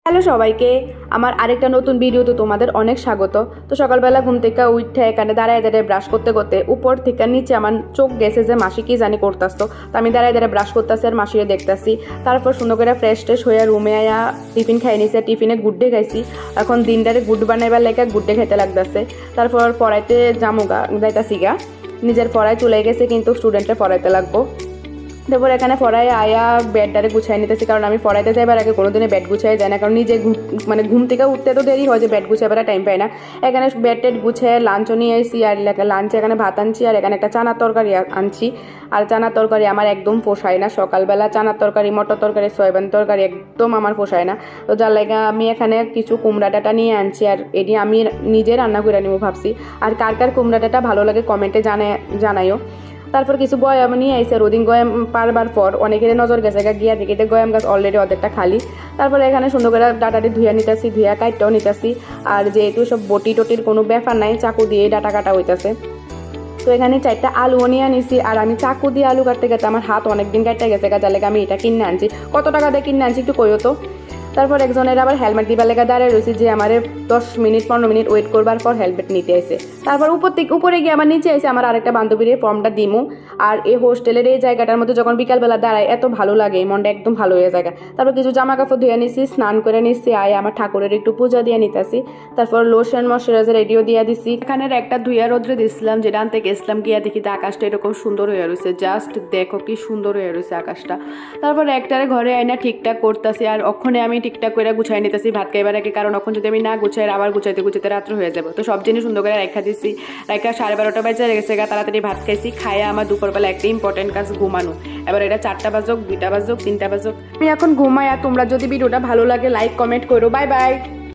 Hello সবাইকে, আমার আরেকটা নতুন ভিডিওতে তোমাদের অনেক স্বাগত। তো সকালবেলা ঘুম থেকে উঠে এখানে দাঁড়ায় দাঁড়ায় ব্রাশ করতে করতে উপর থেকে নিচে আমার চোখ গেছে যে মাসি কি জানি করতেছো। তো আমি দাঁড়ায় দাঁড়ায় ব্রাশ করতেছি আর মাসিরে দেখতেছি। তারপর সুন্দর করে ফ্রেশ ট্রেশ হয়ে রুমে আয়া টিফিন খাই নিছি, টিফিনে গুড্ডে খাইছি। এখন দিনটারে গুড বানাইবার লেগে গুড্ডে খাইতে লাগতেছে। তারপর পড়াইতে যামুগা যাইতাছি গা, নিজের পড়ায় চলে গেছে কিন্তু স্টুডেন্টে পড়াইতে লাগবো। তারপর এখানে পড়ায় আয়া বেডটারে গুছাই নিতেছি, কারণ আমি পড়াইতে যাইবার আগে কোনোদিনই বেড গুছাই যায় না, কারণ নিজে ঘুম থেকে উঠতে তো দেরি হয় যে বেড গুছাইবার টাইম পাই না। এখানে বেড টেড গুছিয়ে লাঞ্চও নিয়ে এসেছি, আর লাঞ্চে এখানে ভাত আনছি আর এখানে একটা চানার তরকারি আনছি। আর চানার তরকারি আমার একদম পোষায় না, সকালবেলা চানার তরকারি, মটর তরকারি, সয়াবিন তরকারি একদম আমার পোষায় না। তো যার লাগে আমি এখানে কিছু কুমড়া ডাটা নিয়ে আনছি, আর এটি আমি নিজে রান্না করে নিব ভাবছি। আর কার কার কুমড়া ডাটা ভালো লাগে কমেন্টে জানাইও। তারপর কিছু গয়াম নিয়ে আইসে, রোদিন গয়াম পারবার পর অনেকের নজর গেছে গিয়া দেখিতে গয়াম গাছ অলরেডি অর্ধেকটা খালি। তারপরে এখানে সুন্দর করে ডাটাটি ধুইয়া নিতেছি, ধুইয়া কাটটাও নিতেছি। আর যেহেতু সব বটি টটির কোনো ব্যাপার নাই, চাকু দিয়ে ডাটা কাটা হইতেছে। তো এখানে 4টা আলুও নিয়ে আনিছি, আর আমি চাকু দিয়ে আলু কাটতে গেছে আমার হাত অনেকদিন কাটতে গেছে, যার লেগে আমি এটা কিনে আনছি। কত টাকা দিয়ে কিনে আনছি একটু কইও তো। তারপর একজনের আবার হেলমেট দিবার লেগে দাঁড়িয়ে রয়েছে, যে আমার 10 মিনিট 15 মিনিট ওয়েট করবার পর হেলমেট নিতে আসে। তারপর উপরে গিয়ে আমার নিচে এসে আমার আরেকটা বান্ধবীর ফর্মটা দিমু। আর এই হোস্টেলের এই জায়গাটার মধ্যে যখন বিকালবেলা দাঁড়ায় এত ভালো লাগে, মনটা একদম ভালো হয়ে যায়। তারপর কিছু জামা কাপড় ধুয়ে নিছি, স্নান করে নিচ্ছি, আয় আমার ঠাকুরের একটু পূজা দিয়ে নিতেছি। তারপর লোশন ময়শ্চারাইজার রেডিও দিয়ে দিছি। এখানে একটা ধুইয়া রোদ্রে দিছিলাম, যেটা আনতে গেছিলাম, গিয়া দেখি আকাশটা এরকম সুন্দর হয়ে রয়েছে। জাস্ট দেখো কি সুন্দর হয়ে রয়েছে আকাশটা। তারপর একটারে ঘরে আইনা ঠিকঠাক করতেছি, আর ওখানে আমি ঠিকঠাক করে গুছাই নিতেছি ভাত খাইবার আগে, কারণ এখন যদি আমি না গুছাই আবার গুছাইতে গুছাইতে রাত্র হয়ে যাবো। তো সব জিনিস সুন্দর করে রেখা দিচ্ছি, রেখা 12:30 বাজে গেছে, তাড়াতাড়ি ভাত খাইছি। খাইয়া আমার দুপুরবেলা একটা ইম্পর্টেন্ট কাজ ঘুমানো। এবার এটা 4টা বাজুক, 2টা বাজুক, 3টা বাজুক, আমি এখন ঘুমাই। আর তোমরা যদি ভিডিওটা ভালো লাগে লাইক কমেন্ট করো। Bye bye.